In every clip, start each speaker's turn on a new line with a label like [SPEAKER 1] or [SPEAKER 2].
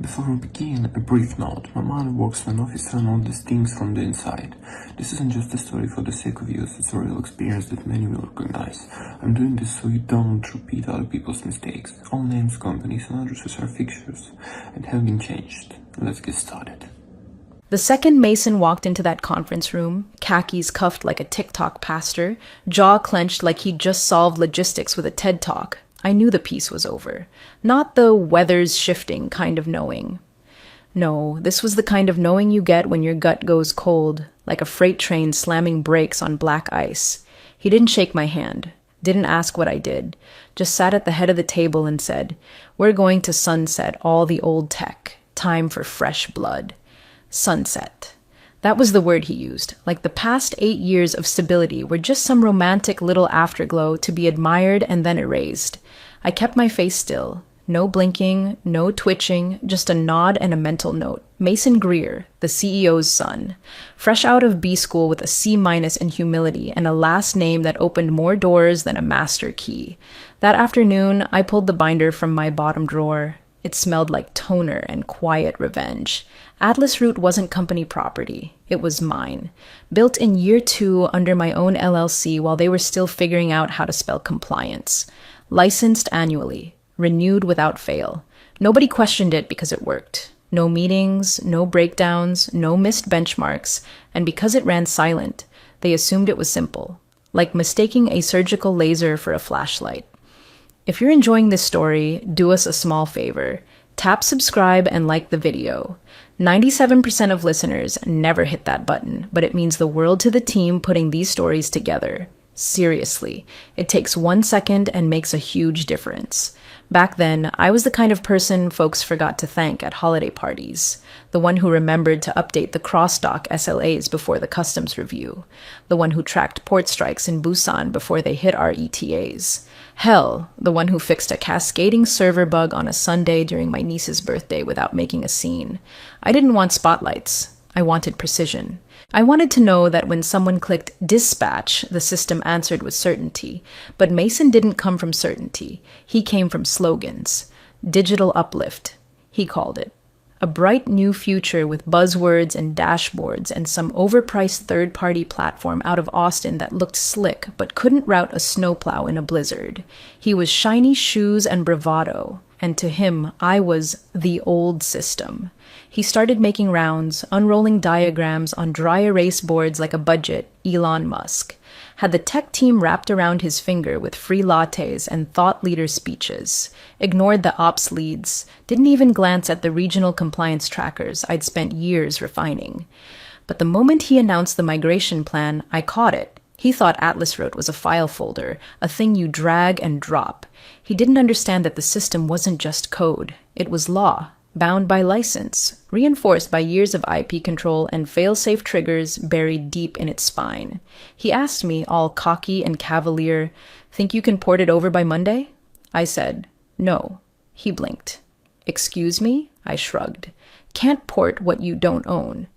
[SPEAKER 1] Before we begin, a brief note. My mother works for an officer and all these things from the inside. This isn't just a story for the sake of use, it's a real experience that many will recognize. I'm doing this so you don't repeat other people's mistakes. All names, companies, and addresses are fixtures and have been changed. Let's get started.
[SPEAKER 2] The second Mason walked into that conference room, khakis cuffed like a TikTok pastor, jaw clenched like he'd just solved logistics with a TED Talk, I knew the piece was over. Not the weather's shifting kind of knowing. No, this was the kind of knowing you get when your gut goes cold, like a freight train slamming brakes on black ice. He didn't shake my hand, didn't ask what I did, just sat at the head of the table and said, "We're going to sunset all the old tech. Time for fresh blood." Sunset. That was the word he used, like the past 8 years of stability were just some romantic little afterglow to be admired and then erased. I kept my face still. No blinking, no twitching, just a nod and a mental note. Mason Greer, the CEO's son. Fresh out of B school with a C- in humility and a last name that opened more doors than a master key. That afternoon, I pulled the binder from my bottom drawer. It smelled like toner and quiet revenge. Atlas Root wasn't company property. It was mine. Built in year 2 under my own LLC while they were still figuring out how to spell compliance. Licensed annually. Renewed without fail. Nobody questioned it because it worked. No meetings, no breakdowns, no missed benchmarks, and because it ran silent, they assumed it was simple. Like mistaking a surgical laser for a flashlight. If you're enjoying this story, do us a small favor. Tap subscribe and like the video. 97% of listeners never hit that button, but it means the world to the team putting these stories together. Seriously, it takes 1 second and makes a huge difference. Back then, I was the kind of person folks forgot to thank at holiday parties. The one who remembered to update the cross-dock SLAs before the customs review. The one who tracked port strikes in Busan before they hit our ETAs. Hell, the one who fixed a cascading server bug on a Sunday during my niece's birthday without making a scene. I didn't want spotlights. I wanted precision. I wanted to know that when someone clicked dispatch, the system answered with certainty. But Mason didn't come from certainty. He came from slogans. Digital uplift, he called it. A bright new future with buzzwords and dashboards and some overpriced third-party platform out of Austin that looked slick but couldn't route a snowplow in a blizzard. He was shiny shoes and bravado, and to him, I was the old system. He started making rounds, unrolling diagrams on dry erase boards like a budget, Elon Musk. Had the tech team wrapped around his finger with free lattes and thought leader speeches, ignored the ops leads, didn't even glance at the regional compliance trackers I'd spent years refining. But the moment he announced the migration plan, I caught it. He thought Atlas Root was a file folder, a thing you drag and drop. He didn't understand that the system wasn't just code. It was law. Bound by license, reinforced by years of IP control and fail-safe triggers buried deep in its spine. He asked me, all cocky and cavalier, "Think you can port it over by Monday?" I said, "No." He blinked. "Excuse me?" I shrugged. "Can't port what you don't own."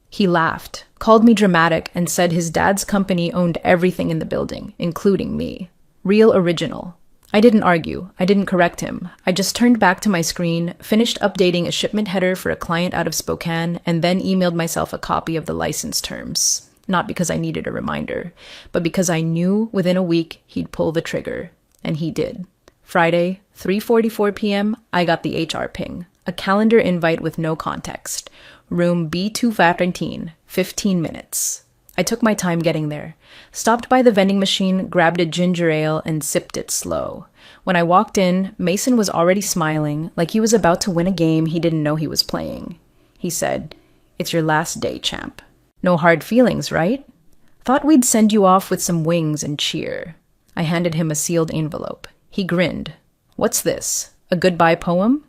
[SPEAKER 2] He laughed, called me dramatic, and said his dad's company owned everything in the building, including me. Real original. I didn't argue. I didn't correct him. I just turned back to my screen, finished updating a shipment header for a client out of Spokane, and then emailed myself a copy of the license terms. Not because I needed a reminder, but because I knew within a week he'd pull the trigger. And he did. Friday, 3:44 p.m., I got the HR ping. A calendar invite with no context. Room B214, 15 minutes. I took my time getting there. Stopped by the vending machine, grabbed a ginger ale, and sipped it slow. When I walked in, Mason was already smiling, like he was about to win a game he didn't know he was playing. He said, "It's your last day, champ. No hard feelings, right? Thought we'd send you off with some wings and cheer." I handed him a sealed envelope. He grinned. "What's this? A goodbye poem?"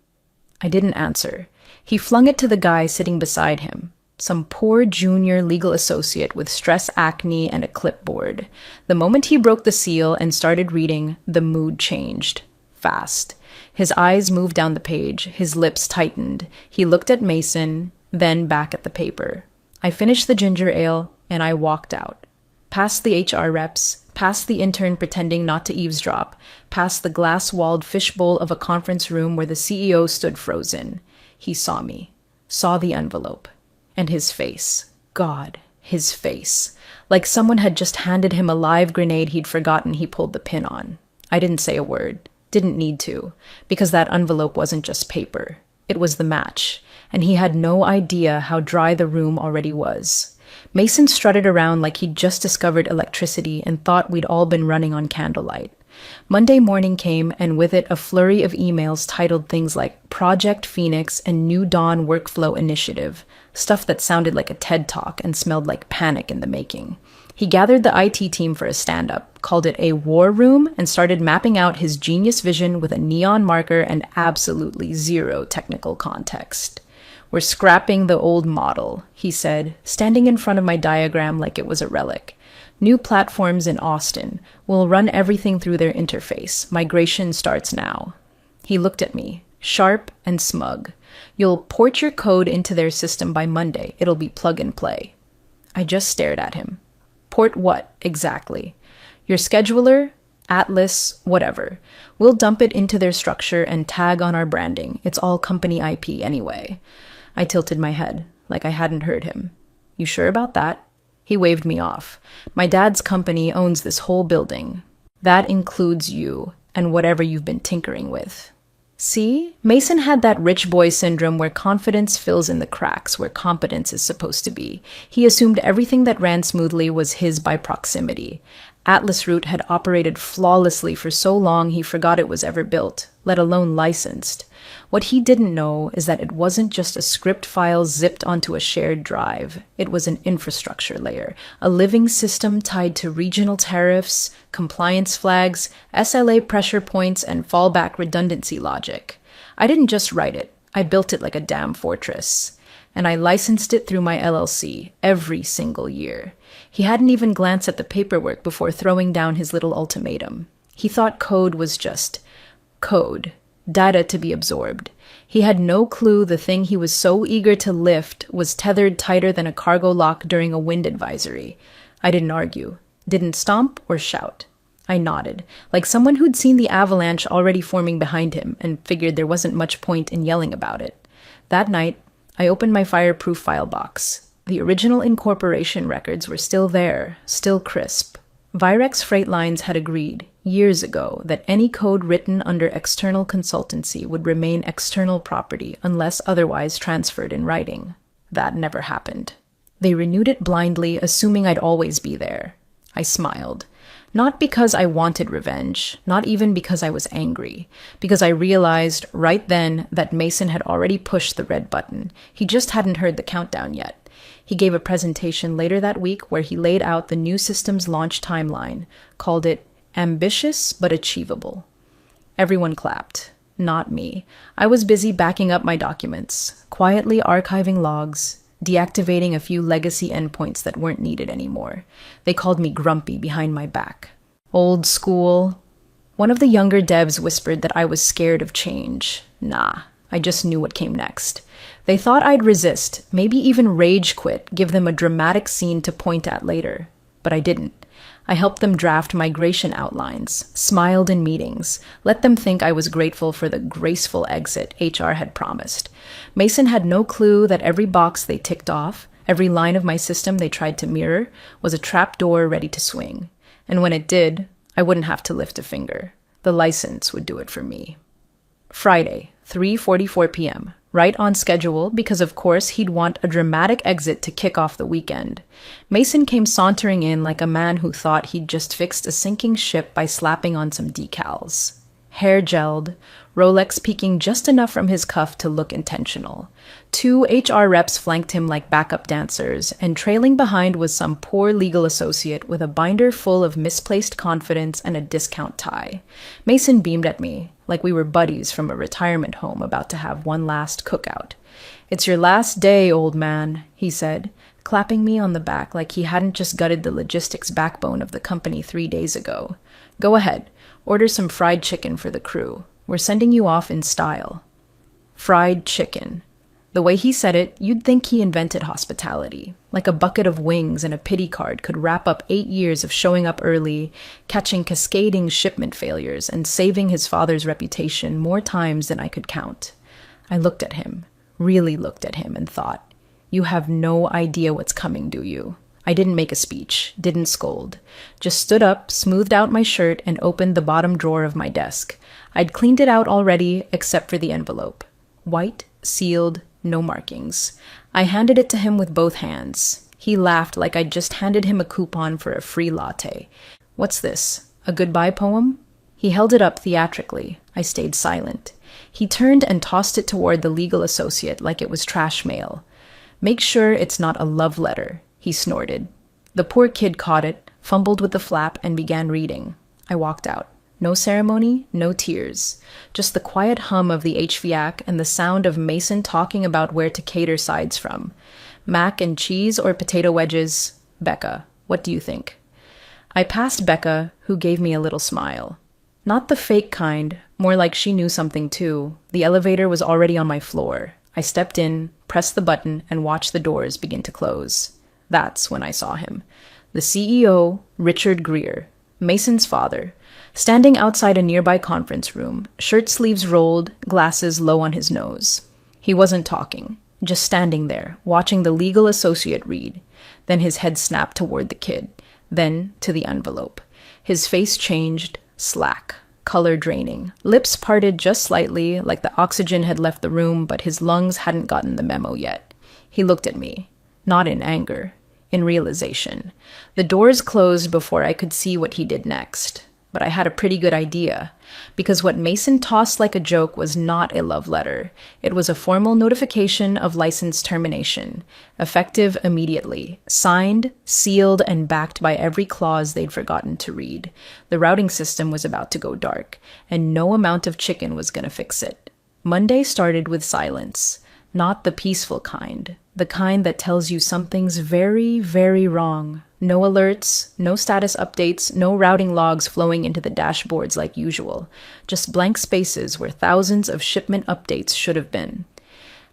[SPEAKER 2] I didn't answer. He flung it to the guy sitting beside him. Some poor junior legal associate with stress acne and a clipboard. The moment he broke the seal and started reading, the mood changed. Fast. His eyes moved down the page, his lips tightened. He looked at Mason, then back at the paper. I finished the ginger ale, and I walked out. Past the HR reps, past the intern pretending not to eavesdrop, past the glass-walled fishbowl of a conference room where the CEO stood frozen. He saw me, saw the envelope, and his face. God, his face. Like someone had just handed him a live grenade he'd forgotten he pulled the pin on. I didn't say a word. Didn't need to, because that envelope wasn't just paper. It was the match, and he had no idea how dry the room already was. Mason strutted around like he'd just discovered electricity and thought we'd all been running on candlelight. Monday morning came, and with it a flurry of emails titled things like Project Phoenix and New Dawn Workflow Initiative, stuff that sounded like a TED Talk and smelled like panic in the making. He gathered the IT team for a stand-up, called it a war room, and started mapping out his genius vision with a neon marker and absolutely zero technical context. "We're scrapping the old model," he said, standing in front of my diagram like it was a relic. "New platforms in Austin. We'll run everything through their interface. Migration starts now." He looked at me, sharp and smug. "You'll port your code into their system by Monday. It'll be plug and play." I just stared at him. Port what, exactly? Your scheduler, Atlas, whatever. We'll dump it into their structure and tag on our branding. It's all company IP anyway. I tilted my head, like I hadn't heard him. "You sure about that?" He waved me off. "My dad's company owns this whole building. That includes you and whatever you've been tinkering with." See? Mason had that rich boy syndrome where confidence fills in the cracks where competence is supposed to be. He assumed everything that ran smoothly was his by proximity. Atlas Root had operated flawlessly for so long he forgot it was ever built, let alone licensed. What he didn't know is that it wasn't just a script file zipped onto a shared drive. It was an infrastructure layer, a living system tied to regional tariffs, compliance flags, SLA pressure points, and fallback redundancy logic. I didn't just write it. I built it like a damn fortress. And I licensed it through my LLC every single year. He hadn't even glanced at the paperwork before throwing down his little ultimatum. He thought code was just code. Data to be absorbed. He had no clue the thing he was so eager to lift was tethered tighter than a cargo lock during a wind advisory. I didn't argue, didn't stomp or shout. I nodded, like someone who'd seen the avalanche already forming behind him and figured there wasn't much point in yelling about it. That night, I opened my fireproof file box. The original incorporation records were still there, still crisp. Virex Freight Lines had agreed, years ago, that any code written under external consultancy would remain external property unless otherwise transferred in writing. That never happened. They renewed it blindly, assuming I'd always be there. I smiled. Not because I wanted revenge, not even because I was angry, because I realized right then that Mason had already pushed the red button. He just hadn't heard the countdown yet. He gave a presentation later that week where he laid out the new system's launch timeline, called it ambitious but achievable. Everyone clapped. Not me. I was busy backing up my documents, quietly archiving logs, deactivating a few legacy endpoints that weren't needed anymore. They called me grumpy behind my back. Old school. One of the younger devs whispered that I was scared of change. Nah, I just knew what came next. They thought I'd resist, maybe even rage quit, give them a dramatic scene to point at later. But I didn't. I helped them draft migration outlines, smiled in meetings, let them think I was grateful for the graceful exit HR had promised. Mason had no clue that every box they ticked off, every line of my system they tried to mirror, was a trap door ready to swing. And when it did, I wouldn't have to lift a finger. The license would do it for me. Friday, 3:44 p.m., right on schedule because of course he'd want a dramatic exit to kick off the weekend. Mason came sauntering in like a man who thought he'd just fixed a sinking ship by slapping on some decals. Hair gelled, Rolex peeking just enough from his cuff to look intentional. 2 HR reps flanked him like backup dancers, and trailing behind was some poor legal associate with a binder full of misplaced confidence and a discount tie. Mason beamed at me, like we were buddies from a retirement home about to have one last cookout. "It's your last day, old man," he said, clapping me on the back like he hadn't just gutted the logistics backbone of the company 3 days ago. "Go ahead, order some fried chicken for the crew. We're sending you off in style." Fried chicken. The way he said it, you'd think he invented hospitality. Like a bucket of wings and a pity card could wrap up 8 years of showing up early, catching cascading shipment failures, and saving his father's reputation more times than I could count. I looked at him, really looked at him and thought, "You have no idea what's coming, do you?" I didn't make a speech, didn't scold. Just stood up, smoothed out my shirt, and opened the bottom drawer of my desk. I'd cleaned it out already, except for the envelope. White, sealed, no markings. I handed it to him with both hands. He laughed like I'd just handed him a coupon for a free latte. "What's this? A goodbye poem?" He held it up theatrically. I stayed silent. He turned and tossed it toward the legal associate like it was trash mail. "Make sure it's not a love letter," he snorted. The poor kid caught it, fumbled with the flap, and began reading. I walked out. No ceremony, no tears. Just the quiet hum of the HVAC and the sound of Mason talking about where to cater sides from. Mac and cheese or potato wedges? Becca, what do you think? I passed Becca, who gave me a little smile. Not the fake kind, more like she knew something too. The elevator was already on my floor. I stepped in, pressed the button, and watched the doors begin to close. That's when I saw him. The CEO, Richard Greer, Mason's father, standing outside a nearby conference room, shirt sleeves rolled, glasses low on his nose. He wasn't talking, just standing there, watching the legal associate read. Then his head snapped toward the kid, then to the envelope. His face changed, slack, color draining. Lips parted just slightly, like the oxygen had left the room, but his lungs hadn't gotten the memo yet. He looked at me, not in anger, in realization. The doors closed before I could see what he did next. But I had a pretty good idea, because what Mason tossed like a joke was not a love letter. It was a formal notification of license termination, effective immediately, signed, sealed, and backed by every clause they'd forgotten to read. The routing system was about to go dark, and no amount of chicken was going to fix it. Monday started with silence, not the peaceful kind, the kind that tells you something's very, very wrong. No alerts, no status updates, no routing logs flowing into the dashboards like usual. Just blank spaces where thousands of shipment updates should have been.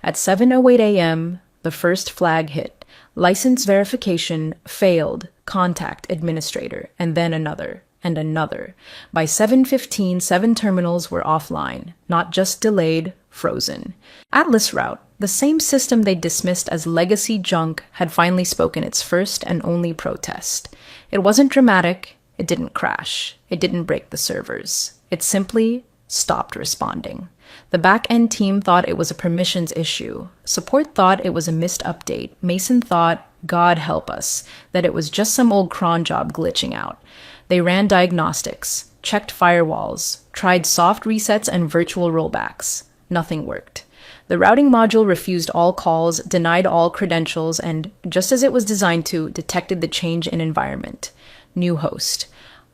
[SPEAKER 2] At 7:08 a.m., the first flag hit. License verification failed. Contact administrator. And then another. And another. By 7:15, 7 terminals were offline. Not just delayed, frozen. Atlas Route, the same system they dismissed as legacy junk, had finally spoken its first and only protest. It wasn't dramatic. It didn't crash. It didn't break the servers. It simply stopped responding. The back-end team thought it was a permissions issue. Support thought it was a missed update. Mason thought, God help us, that it was just some old cron job glitching out. They ran diagnostics, checked firewalls, tried soft resets and virtual rollbacks. Nothing worked. The routing module refused all calls, denied all credentials, and, just as it was designed to, detected the change in environment. New host.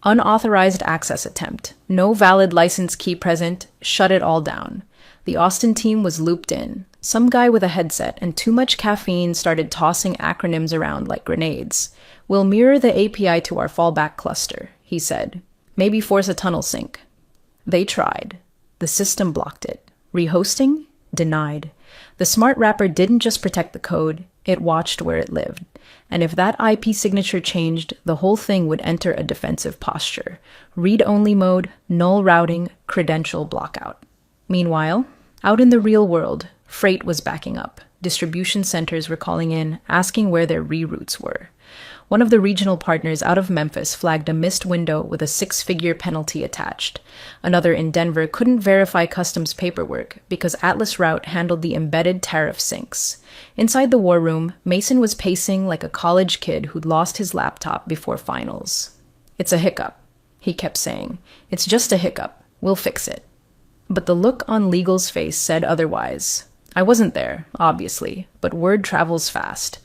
[SPEAKER 2] Unauthorized access attempt. No valid license key present. Shut it all down. The Austin team was looped in. Some guy with a headset and too much caffeine started tossing acronyms around like grenades. "We'll mirror the API to our fallback cluster," he said. "Maybe force a tunnel sync." They tried. The system blocked it. Rehosting? Denied. The smart wrapper didn't just protect the code, it watched where it lived. And if that IP signature changed, the whole thing would enter a defensive posture. Read-only mode, null routing, credential blockout. Meanwhile, out in the real world, freight was backing up. Distribution centers were calling in, asking where their reroutes were. One of the regional partners out of Memphis flagged a missed window with a 6-figure penalty attached. Another in Denver couldn't verify customs paperwork because Atlas Route handled the embedded tariff syncs. Inside the war room, Mason was pacing like a college kid who'd lost his laptop before finals. "It's a hiccup," he kept saying. "It's just a hiccup. We'll fix it." But the look on Legal's face said otherwise. I wasn't there, obviously, but word travels fast.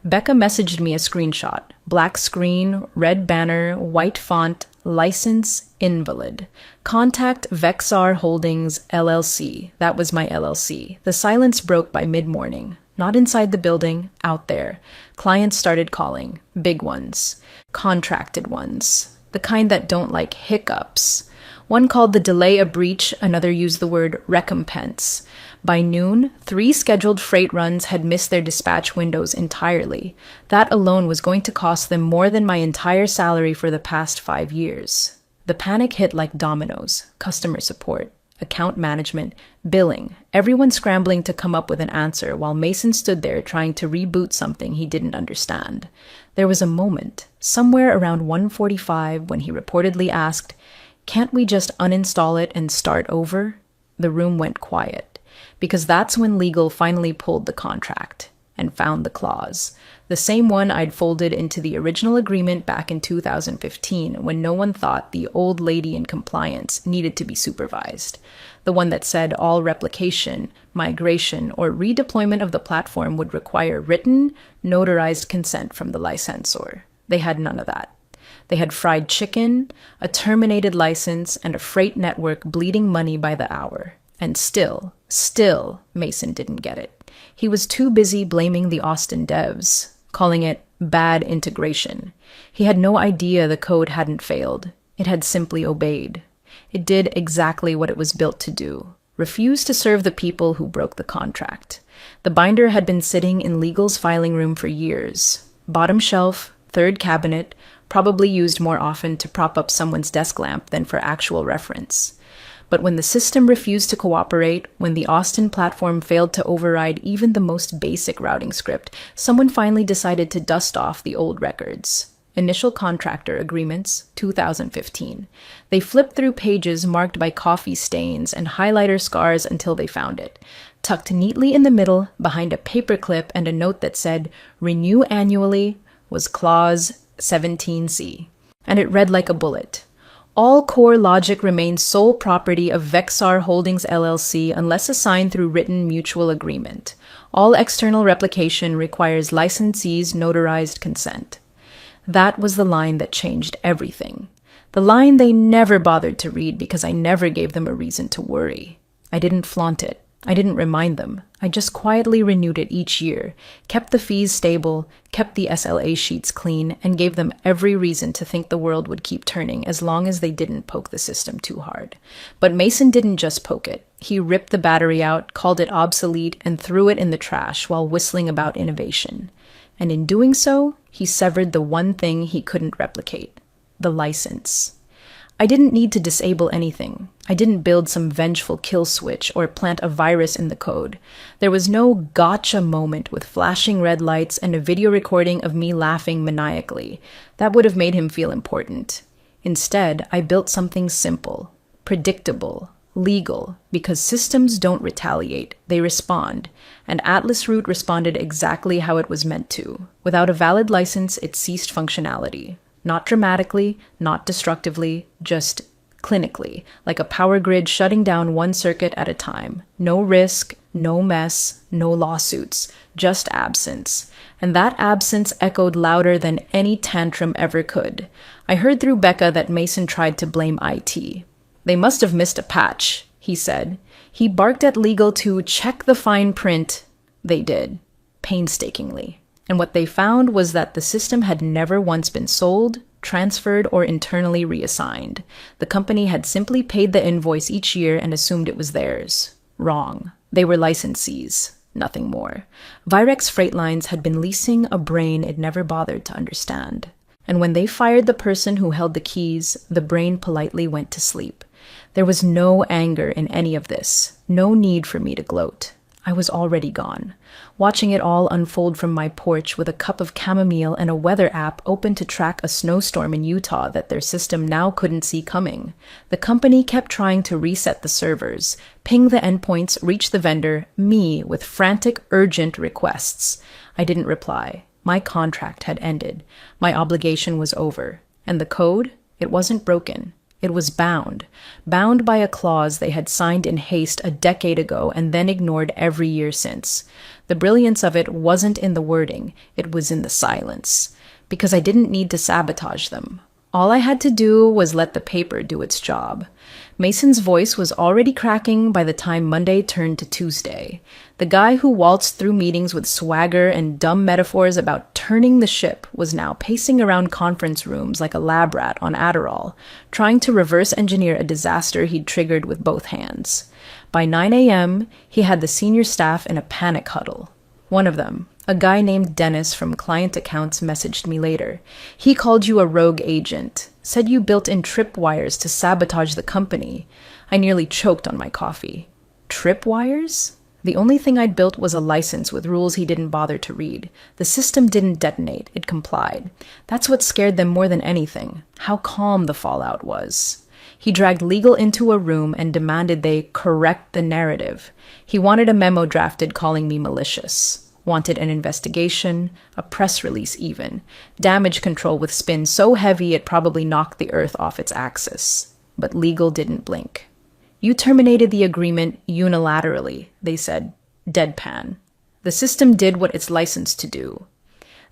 [SPEAKER 2] Becca messaged me a screenshot. Black screen, red banner, white font, license invalid. Contact Vexar Holdings LLC. That was my LLC. The silence broke by mid-morning. Not inside the building, out there. Clients started calling. Big ones. Contracted ones. The kind that don't like hiccups. One called the delay a breach, another used the word recompense. By noon, 3 scheduled freight runs had missed their dispatch windows entirely. That alone was going to cost them more than my entire salary for the past 5 years. The panic hit like dominoes. Customer support. account management, billing, everyone scrambling to come up with an answer while Mason stood there trying to reboot something he didn't understand. There was a moment, somewhere around 1:45, when he reportedly asked, "Can't we just uninstall it and start over?" The room went quiet, because that's when legal finally pulled the contract and found the clause, the same one I'd folded into the original agreement back in 2015 when no one thought the old lady in compliance needed to be supervised. The one that said all replication, migration, or redeployment of the platform would require written, notarized consent from the licensor. They had none of that. They had fried chicken, a terminated license, and a freight network bleeding money by the hour. And still, Mason didn't get it. He was too busy blaming the Austin devs, calling it bad integration. He had no idea the code hadn't failed. It had simply obeyed. It did exactly what it was built to do: refuse to serve the people who broke the contract. The binder had been sitting in legal's filing room for years. Bottom shelf, third cabinet, probably used more often to prop up someone's desk lamp than for actual reference. But when the system refused to cooperate, when the Austin platform failed to override even the most basic routing script, someone finally decided to dust off the old records. Initial contractor agreements, 2015. They flipped through pages marked by coffee stains and highlighter scars until they found it. Tucked neatly in the middle, behind a paperclip and a note that said, "Renew annually," was Clause 17C. And it read like a bullet. All core logic remains sole property of Vexar Holdings LLC unless assigned through written mutual agreement. All external replication requires licensee's notarized consent. That was the line that changed everything. The line they never bothered to read because I never gave them a reason to worry. I didn't flaunt it. I didn't remind them. I just quietly renewed it each year, kept the fees stable, kept the SLA sheets clean, and gave them every reason to think the world would keep turning as long as they didn't poke the system too hard. But Mason didn't just poke it. He ripped the battery out, called it obsolete, and threw it in the trash while whistling about innovation. And in doing so, he severed the one thing he couldn't replicate: the license. I didn't need to disable anything. I didn't build some vengeful kill switch or plant a virus in the code. There was no gotcha moment with flashing red lights and a video recording of me laughing maniacally. That would have made him feel important. Instead, I built something simple, predictable, legal, because systems don't retaliate, they respond, and Atlas Root responded exactly how it was meant to. Without a valid license, it ceased functionality. Not dramatically, not destructively, just clinically, like a power grid shutting down one circuit at a time. No risk, no mess, no lawsuits, just absence. And that absence echoed louder than any tantrum ever could. I heard through Becca that Mason tried to blame IT. "They must have missed a patch," he said. He barked at legal to check the fine print. They did, painstakingly. And what they found was that the system had never once been sold, transferred, or internally reassigned. The company had simply paid the invoice each year and assumed it was theirs. Wrong. They were licensees, nothing more. Virex Freight Lines had been leasing a brain it never bothered to understand. And when they fired the person who held the keys, the brain politely went to sleep. There was no anger in any of this, no need for me to gloat. I was already gone, watching it all unfold from my porch with a cup of chamomile and a weather app open to track a snowstorm in Utah that their system now couldn't see coming. The company kept trying to reset the servers, ping the endpoints, reach the vendor, me with frantic, urgent requests. I didn't reply. My contract had ended. My obligation was over. And the code? It wasn't broken. It was bound by a clause they had signed in haste a decade ago and then ignored every year since. The brilliance of it wasn't in the wording, it was in the silence. Because I didn't need to sabotage them. All I had to do was let the paper do its job. Mason's voice was already cracking by the time Monday turned to Tuesday. The guy who waltzed through meetings with swagger and dumb metaphors about turning the ship was now pacing around conference rooms like a lab rat on Adderall, trying to reverse engineer a disaster he'd triggered with both hands. By 9 a.m., he had the senior staff in a panic huddle. One of them, a guy named Dennis from Client Accounts, messaged me later. He called you a rogue agent, said you built in tripwires to sabotage the company. I nearly choked on my coffee. Tripwires? The only thing I'd built was a license with rules he didn't bother to read. The system didn't detonate, it complied. That's what scared them more than anything, how calm the fallout was. He dragged legal into a room and demanded they correct the narrative. He wanted a memo drafted calling me malicious. Wanted an investigation, a press release even. Damage control with spin so heavy it probably knocked the earth off its axis. But legal didn't blink. You terminated the agreement unilaterally, they said, deadpan. The system did what it's licensed to do.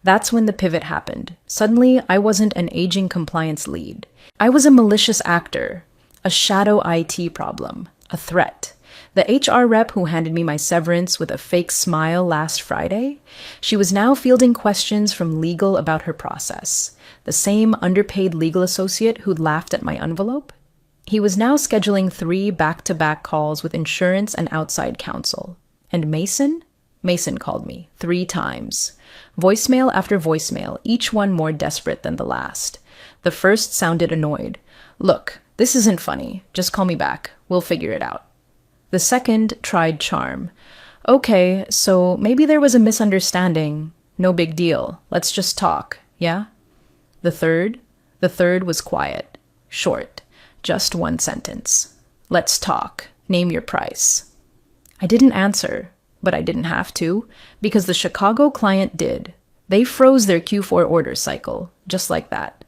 [SPEAKER 2] That's when the pivot happened. Suddenly, I wasn't an aging compliance lead. I was a malicious actor, a shadow IT problem, a threat. The HR rep who handed me my severance with a fake smile last Friday, she was now fielding questions from legal about her process. The same underpaid legal associate who'd laughed at my envelope. He was now scheduling 3 back-to-back calls with insurance and outside counsel. And Mason? Mason called me 3 times. Voicemail after voicemail, each one more desperate than the last. The first sounded annoyed. Look, this isn't funny. Just call me back. We'll figure it out. The second tried charm. Okay, so maybe there was a misunderstanding. No big deal. Let's just talk, yeah? The third was quiet, short. Just 1 sentence. Let's talk. Name your price. I didn't answer, but I didn't have to, because the Chicago client did. They froze their Q4 order cycle, just like that.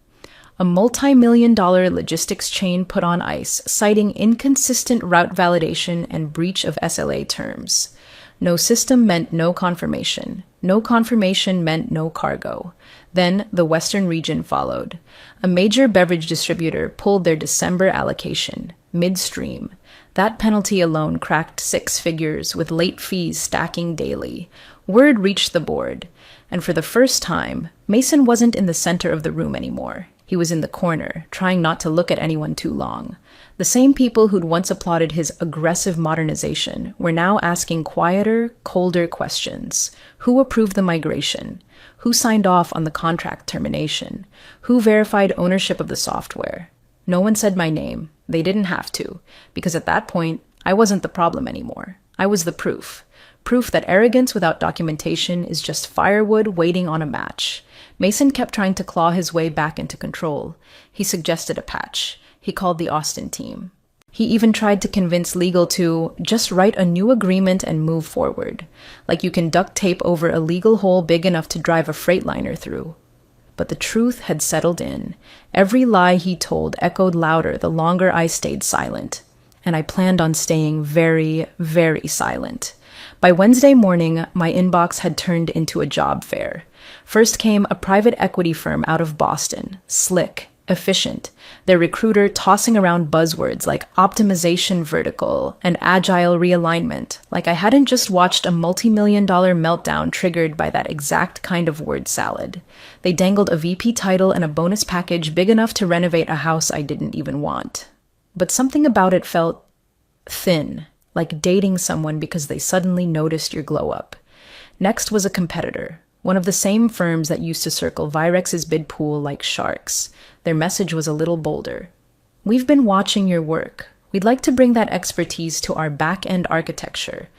[SPEAKER 2] A multi-million-dollar logistics chain put on ice, citing inconsistent route validation and breach of SLA terms. No system meant no confirmation. No confirmation meant no cargo. Then the Western region followed. A major beverage distributor pulled their December allocation, midstream. That penalty alone cracked 6 figures, with late fees stacking daily. Word reached the board, and for the first time, Mason wasn't in the center of the room anymore. He was in the corner, trying not to look at anyone too long. The same people who'd once applauded his aggressive modernization were now asking quieter, colder questions. Who approved the migration? Who signed off on the contract termination? Who verified ownership of the software? No one said my name. They didn't have to, because at that point, I wasn't the problem anymore. I was the proof. Proof that arrogance without documentation is just firewood waiting on a match. Mason kept trying to claw his way back into control. He suggested a patch. He called the Austin team. He even tried to convince legal to just write a new agreement and move forward, like you can duct tape over a legal hole big enough to drive a freightliner through. But the truth had settled in. Every lie he told echoed louder the longer I stayed silent. And I planned on staying very, very silent. By Wednesday morning, my inbox had turned into a job fair. First came a private equity firm out of Boston, slick, efficient, their recruiter tossing around buzzwords like optimization vertical and agile realignment, like I hadn't just watched a multi-million-dollar meltdown triggered by that exact kind of word salad. They dangled a VP title and a bonus package big enough to renovate a house I didn't even want. But something about it felt thin, like dating someone because they suddenly noticed your glow up. Next was a competitor, one of the same firms that used to circle Virex's bid pool like sharks. Their message was a little bolder. We've been watching your work. We'd like to bring that expertise to our back-end architecture.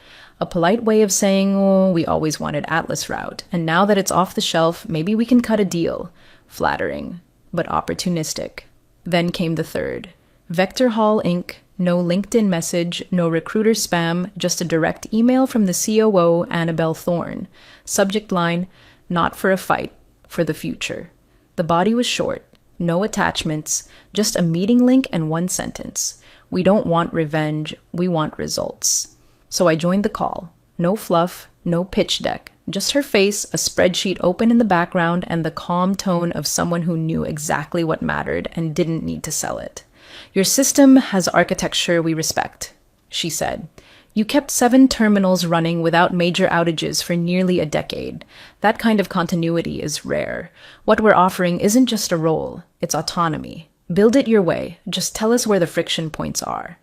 [SPEAKER 2] A polite way of saying, oh, we always wanted Atlas route, and now that it's off the shelf, maybe we can cut a deal. Flattering, but opportunistic. Then came the third. Vector Hall Inc., no LinkedIn message, no recruiter spam, just a direct email from the COO, Annabelle Thorne. Subject line, not for a fight, for the future. The body was short, no attachments, just a meeting link and 1 sentence. We don't want revenge, we want results. So I joined the call. No fluff, no pitch deck, just her face, a spreadsheet open in the background, and the calm tone of someone who knew exactly what mattered and didn't need to sell it. Your system has architecture we respect, she said. You kept 7 terminals running without major outages for nearly a decade. That kind of continuity is rare. What we're offering isn't just a role, it's autonomy. Build it your way. Just tell us where the friction points are.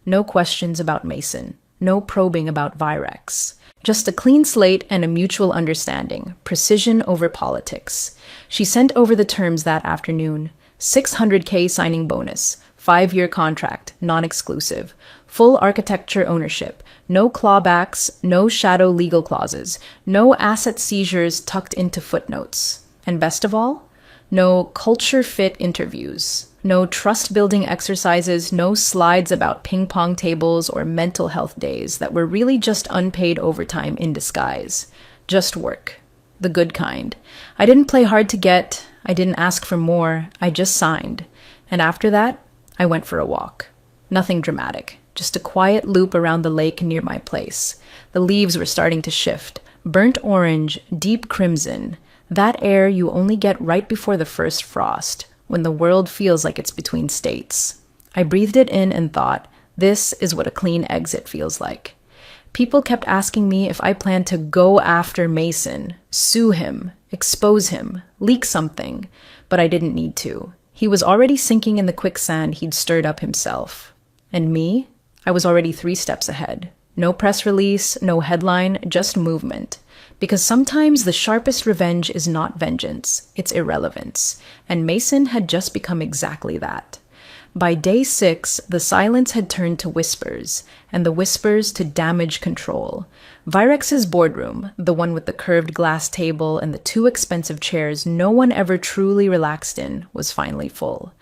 [SPEAKER 2] No questions about Mason. No probing about Virex. Just a clean slate and a mutual understanding. Precision over politics. She sent over the terms that afternoon. $600K signing bonus. 5-year contract, non-exclusive. Full architecture ownership. No clawbacks, no shadow legal clauses, no asset seizures tucked into footnotes. And best of all, no culture fit interviews. No trust-building exercises, no slides about ping pong tables or mental health days that were really just unpaid overtime in disguise. Just work. The good kind. I didn't play hard to get. I didn't ask for more. I just signed. And after that, I went for a walk. Nothing dramatic. Just a quiet loop around the lake near my place. The leaves were starting to shift. Burnt orange, deep crimson. That air you only get right before the first frost, when the world feels like it's between states. I breathed it in and thought, this is what a clean exit feels like. People kept asking me if I planned to go after Mason, sue him, expose him, leak something, but I didn't need to. He was already sinking in the quicksand he'd stirred up himself. And me? I was already 3 steps ahead. No press release, no headline, just movement. Because sometimes the sharpest revenge is not vengeance, it's irrelevance. And Mason had just become exactly that. By day 6, the silence had turned to whispers, and the whispers to damage control. Virex's boardroom, the one with the curved glass table and the 2 expensive chairs no one ever truly relaxed in, was finally full.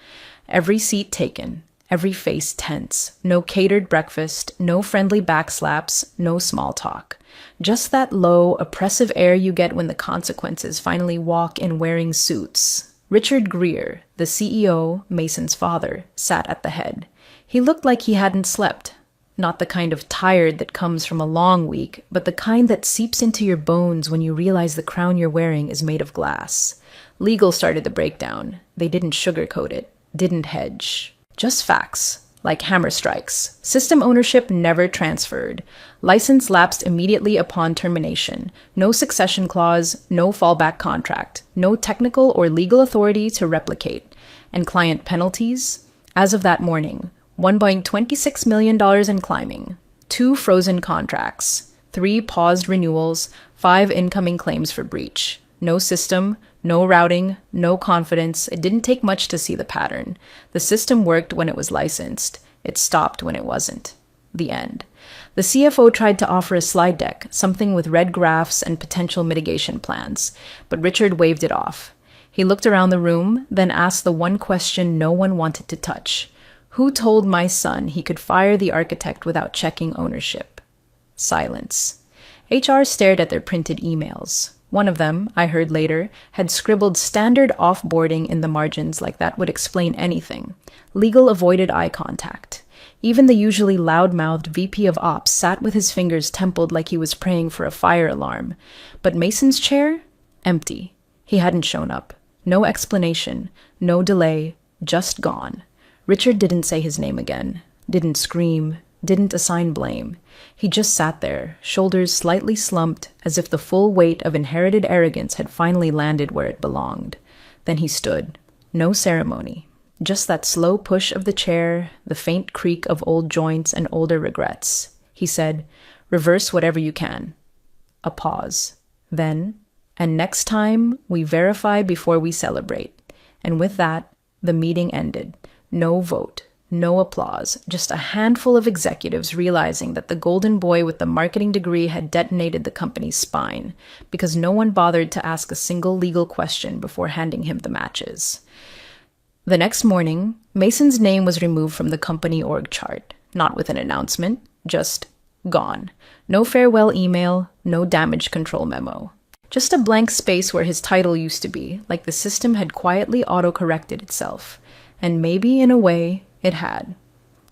[SPEAKER 2] Every seat taken, every face tense, no catered breakfast, no friendly backslaps, no small talk. Just that low, oppressive air you get when the consequences finally walk in wearing suits. Richard Greer, the CEO, Mason's father, sat at the head. He looked like he hadn't slept. Not the kind of tired that comes from a long week, but the kind that seeps into your bones when you realize the crown you're wearing is made of glass. Legal started the breakdown. They didn't sugarcoat it, didn't hedge. Just facts. Like hammer strikes. System ownership never transferred. License lapsed immediately upon termination. No succession clause, no fallback contract, no technical or legal authority to replicate. And client penalties? As of that morning, $1.26 million in climbing, 2 frozen contracts, 3 paused renewals, 5 incoming claims for breach. No system, no routing, no confidence. It didn't take much to see the pattern. The system worked when it was licensed. It stopped when it wasn't. The end. The CFO tried to offer a slide deck, something with red graphs and potential mitigation plans, but Richard waved it off. He looked around the room, then asked the one question no one wanted to touch. Who told my son he could fire the architect without checking ownership? Silence. HR stared at their printed emails. One of them, I heard later, had scribbled standard offboarding in the margins like that would explain anything. Legal avoided eye contact. Even the usually loud-mouthed VP of Ops sat with his fingers templed like he was praying for a fire alarm. But Mason's chair? Empty. He hadn't shown up. No explanation. No delay. Just gone. Richard didn't say his name again. Didn't scream. Didn't assign blame. He just sat there, shoulders slightly slumped, as if the full weight of inherited arrogance had finally landed where it belonged. Then he stood. No ceremony. Just that slow push of the chair, the faint creak of old joints and older regrets. He said, "Reverse whatever you can." A pause. Then, "And next time, we verify before we celebrate." And with that, the meeting ended. No vote. No applause, just a handful of executives realizing that the golden boy with the marketing degree had detonated the company's spine, because no one bothered to ask a single legal question before handing him the matches. The next morning, Mason's name was removed from the company org chart, not with an announcement, just gone. No farewell email, no damage control memo. Just a blank space where his title used to be, like the system had quietly auto-corrected itself. And maybe, in a way, it had.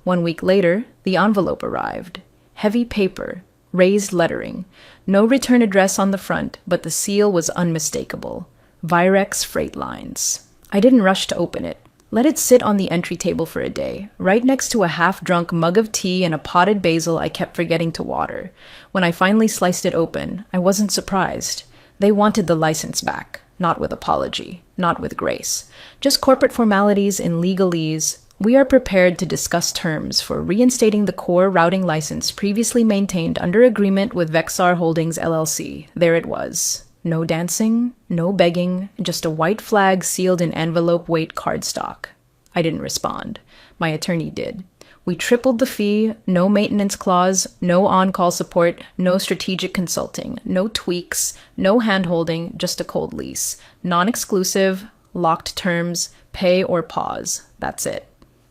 [SPEAKER 2] 1 week later, the envelope arrived. Heavy paper, raised lettering. No return address on the front, but the seal was unmistakable. Virex Freight Lines. I didn't rush to open it. Let it sit on the entry table for a day, right next to a half-drunk mug of tea and a potted basil I kept forgetting to water. When I finally sliced it open, I wasn't surprised. They wanted the license back, not with apology, not with grace. Just corporate formalities in legalese. We are prepared to discuss terms for reinstating the core routing license previously maintained under agreement with Vexar Holdings LLC. There it was. No dancing, no begging, just a white flag sealed in envelope weight cardstock. I didn't respond. My attorney did. We tripled the fee, no maintenance clause, no on-call support, no strategic consulting, no tweaks, no hand-holding, just a cold lease. Non-exclusive, locked terms, pay or pause. That's it.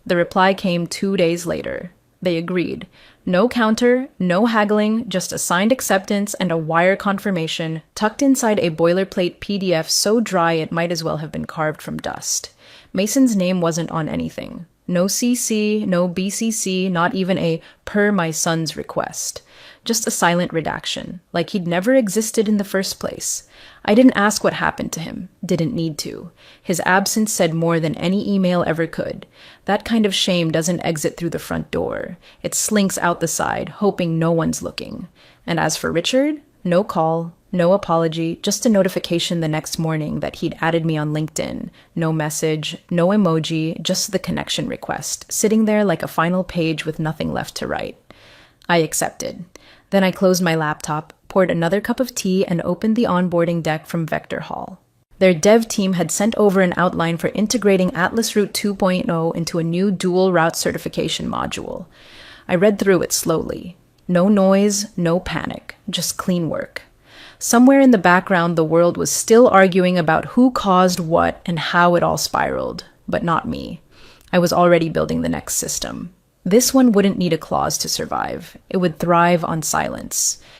[SPEAKER 2] The reply came 2 days later. They agreed. No counter, no haggling, just a signed acceptance and a wire confirmation tucked inside a boilerplate PDF so dry it might as well have been carved from dust. Mason's name wasn't on anything. No CC, no BCC, not even a per my son's request. Just a silent redaction, like he'd never existed in the first place. I didn't ask what happened to him, didn't need to. His absence said more than any email ever could. That kind of shame doesn't exit through the front door. It slinks out the side, hoping no one's looking. And as for Richard, no call, no apology, just a notification the next morning that he'd added me on LinkedIn. No message, no emoji, just the connection request, sitting there like a final page with nothing left to write. I accepted. Then I closed my laptop, poured another cup of tea, and opened the onboarding deck from Vector Hall. Their dev team had sent over an outline for integrating Atlas Route 2.0 into a new dual route certification module. I read through it slowly. No noise, no panic, just clean work. Somewhere in the background, the world was still arguing about who caused what and how it all spiraled, but not me. I was already building the next system. This one wouldn't need a clause to survive. It would thrive on silence.